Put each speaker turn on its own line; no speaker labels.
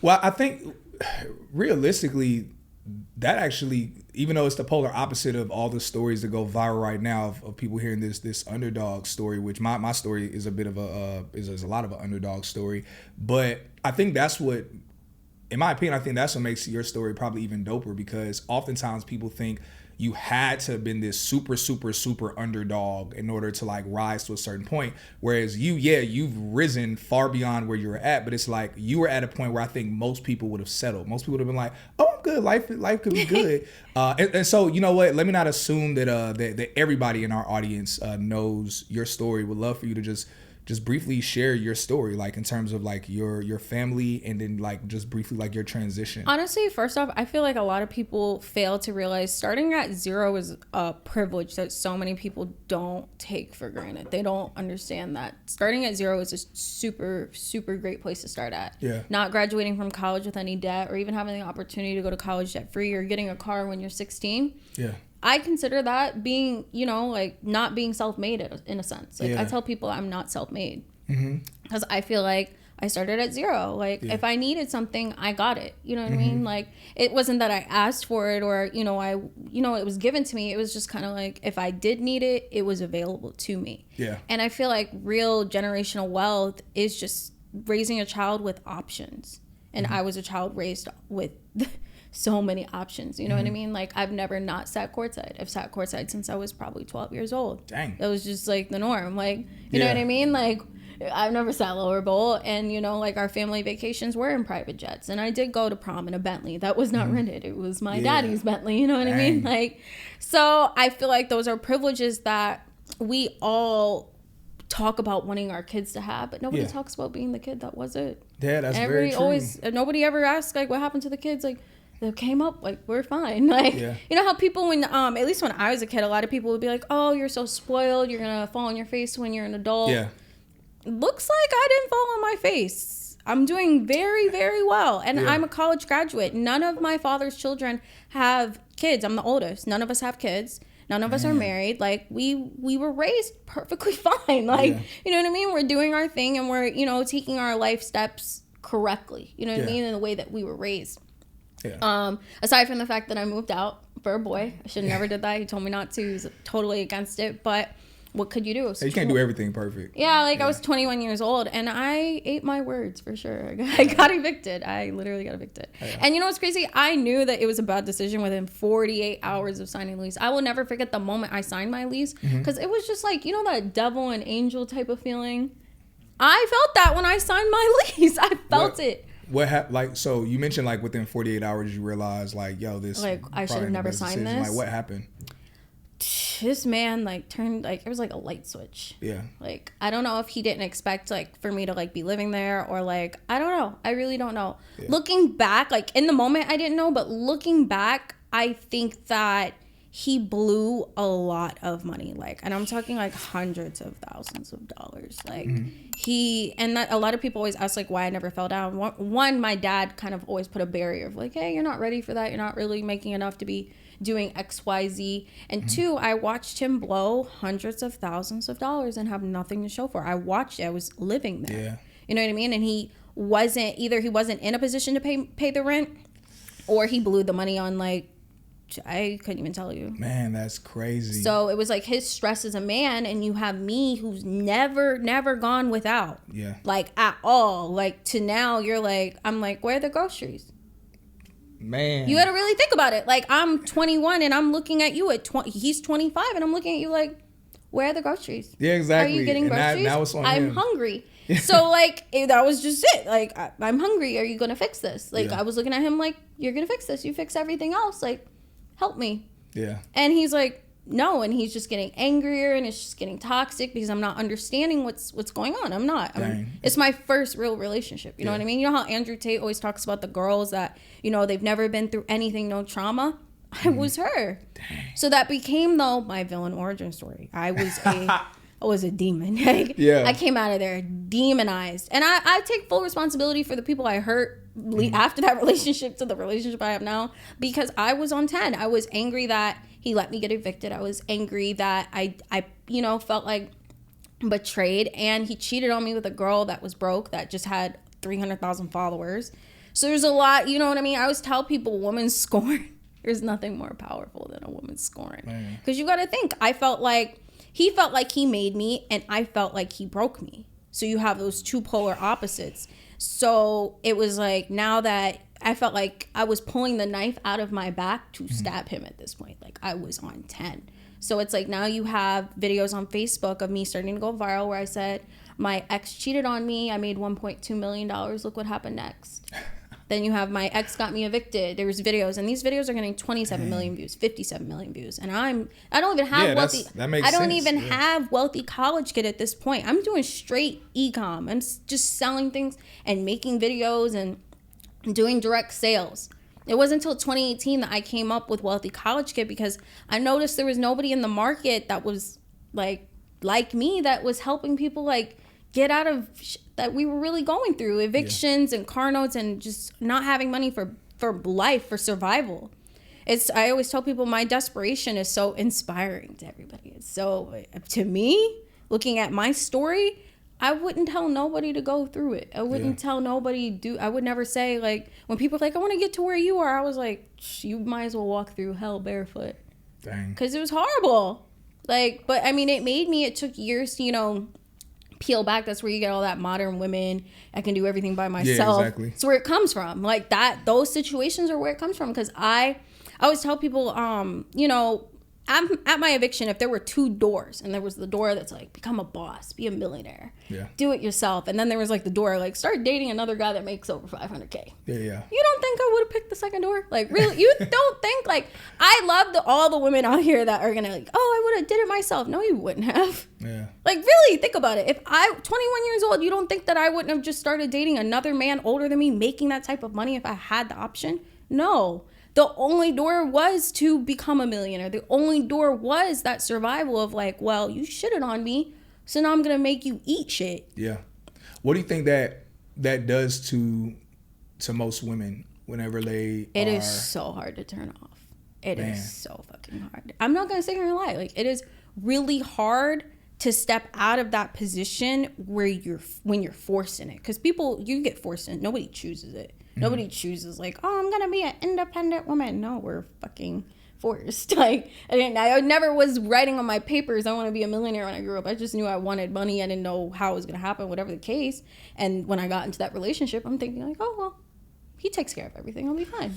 Well, I think realistically, that actually, even though it's the polar opposite of all the stories that go viral right now of people hearing this underdog story, which my story is a bit of is a lot of an underdog story, but I think that's what, in my opinion, I think that's what makes your story probably even doper, because oftentimes people think you had to have been this super, super, super underdog in order to like rise to a certain point. Whereas you've risen far beyond where you were at, but it's like you were at a point where I think most people would have settled. Most people would have been like, oh, I'm good. Life could be good. And so, you know what? Let me not assume that everybody in our audience knows your story. Would love for you to just briefly share your story, like in terms of like your family, and then like just briefly like your transition.
Honestly, first off, I feel like a lot of people fail to realize starting at zero is a privilege that so many people don't take for granted. They don't understand that starting at zero is a super, super great place to start at.
Yeah.
Not graduating from college with any debt, or even having the opportunity to go to college debt free, or getting a car when you're 16.
Yeah.
I consider that being, you know, like not being self-made in a sense. Like I tell people I'm not self-made because I feel like I started at zero. Like if I needed something, I got it. You know what I mean? Like it wasn't that I asked for it, or, you know, it was given to me. It was just kind of like if I did need it, it was available to me. Yeah. And I feel like real generational wealth is just raising a child with options. And I was a child raised with so many options, you know what I mean? Like I've never not sat courtside. I've sat courtside since I was probably 12 years old. Dang. That was just like the norm. Like, you know what I mean? Like I've never sat lower bowl, and you know, like our family vacations were in private jets, and I did go to prom in a Bentley that was not rented. It was my daddy's Bentley, you know what I mean? Like, so I feel like those are privileges that we all talk about wanting our kids to have, but nobody talks about being the kid that wasn't. Yeah, that's very true. Nobody ever asks like what happened to the kids, like they came up, like we're fine. Like you know how people, when at least when I was a kid, a lot of people would be like, oh, you're so spoiled, you're gonna fall on your face when you're an adult. Looks like I didn't fall on my face. I'm doing very, very well, and I'm a college graduate. None of my father's children have kids. I'm the oldest. None of us have kids. None of us are married. Like we were raised perfectly fine. Like you know what I mean? We're doing our thing, and we're, you know, taking our life steps correctly. You know what I mean? In the way that we were raised. Aside from the fact that I moved out for a boy, I should have never did that. He told me not to. He was totally against it, but what could you do?
You can't do everything perfect.
Yeah, like I was 21 years old, and I ate my words for sure. I got evicted. I literally got evicted. And you know what's crazy? I knew that it was a bad decision within 48 hours of signing the lease. I will never forget the moment I signed my lease, because it was just like, you know, that devil and angel type of feeling. I felt that when I signed my lease. I felt it.
Like, so you mentioned like within 48 hours you realized like, yo, this,
like I should have never signed this.
Like what happened?
This man like turned, like it was like a light switch. Like I don't know if he didn't expect like for me to like be living there, or like I don't know. I really don't know. Looking back, like in the moment I didn't know, but looking back, I think that he blew a lot of money, like, and I'm talking like hundreds of thousands of dollars. Like and that a lot of people always ask like why I never fell down. One, my dad kind of always put a barrier of like, hey, you're not ready for that. You're not really making enough to be doing XYZ. And two, I watched him blow hundreds of thousands of dollars and have nothing to show for it. I watched it. I was living there. You know what I mean? And he wasn't in a position to pay the rent, or he blew the money on like, I couldn't even tell you. Man, that's crazy. So it was like his stress as a man, and you have me who's never gone without. Like at all. Like to now you're like, I'm like, where are the groceries? Man. You got to really think about it. Like I'm 21 and I'm looking at you at 20. He's 25 and I'm looking at you like, where are the groceries? Yeah, exactly. Are you getting groceries? Now it's on I'm him. Hungry. So like that was just it. Like I'm hungry. Are you going to fix this? Like I was looking at him like, you're going to fix this. You fix everything else. Like, help me. And he's like, no, and he's just getting angrier, and it's just getting toxic because I'm not understanding what's going on. I'm not. It's my first real relationship. You know what I mean? You know how Andrew Tate always talks about the girls that, you know, they've never been through anything, no trauma? I was her. Dang. So that became, though, my villain origin story. I was a demon. Like, I came out of there demonized. And I take full responsibility for the people I hurt after that relationship to the relationship I have now, because I was on 10. I was angry that he let me get evicted. I was angry that I you know, felt like betrayed, and he cheated on me with a girl that was broke, that just had 300,000 followers. So there's a lot, you know what I mean? I always tell people, women scorn. There's nothing more powerful than a woman scorn. Because you got to think, he felt like he made me, and I felt like he broke me. So you have those two polar opposites. So it was like, now that I felt like I was pulling the knife out of my back to stab him at this point. Like, I was on 10. So it's like, now you have videos on Facebook of me starting to go viral where I said, my ex cheated on me. I made $1.2 million. Look what happened next. Then you have my ex got me evicted. There was videos, and these videos are getting 27 million views, 57 million views. And I don't even have wealthy. I don't even have wealthy college kid at this point. I'm doing straight e-com. I'm just selling things and making videos and doing direct sales. It wasn't until 2018 that I came up with Wealthy College Kid, because I noticed there was nobody in the market that was like me, that was helping people like get out of that we were really going through, evictions and car notes and just not having money for life, for survival. I always tell people my desperation is so inspiring to everybody. It's so, to me, looking at my story, I wouldn't tell nobody to go through it. I wouldn't tell nobody I would never say, like, when people are like, I want to get to where you are, I was like, you might as well walk through hell barefoot. Dang. Because it was horrible. Like, but I mean, it took years to, you know, peel back. That's where you get all that modern women, I can do everything by myself. Yeah, exactly. It's where it comes from. Like, those situations are where it comes from. Because I always tell people, you know, I'm at my eviction, if there were two doors, and there was the door that's like, become a boss, be a millionaire, do it yourself, and then there was like the door like, start dating another guy that makes over $500K. You don't think I would have picked the second door? Like, really? You don't think, like, I love all the women out here that are gonna like, oh, I would have did it myself. No, you wouldn't have. Like, really think about it. If I 21 years old, you don't think that I wouldn't have just started dating another man older than me, making that type of money if I had the option? No. The only door was to become a millionaire. The only door was that survival of like, well, you shitted on me, so now I'm going to make you eat shit. Yeah. What do you think that does to most women whenever they It is so hard to turn off. It is so fucking hard. I'm not going to sit here and lie. Like, it is really hard to step out of that position when you're forced in it. Because you get forced in it. Nobody chooses it. Nobody chooses like, oh, I'm going to be an independent woman. No, we're fucking forced. Like, I never was writing on my papers, I want to be a millionaire when I grew up. I just knew I wanted money. I didn't know how it was going to happen, whatever the case. And when I got into that relationship, I'm thinking like, oh, well, he takes care of everything. I'll be fine.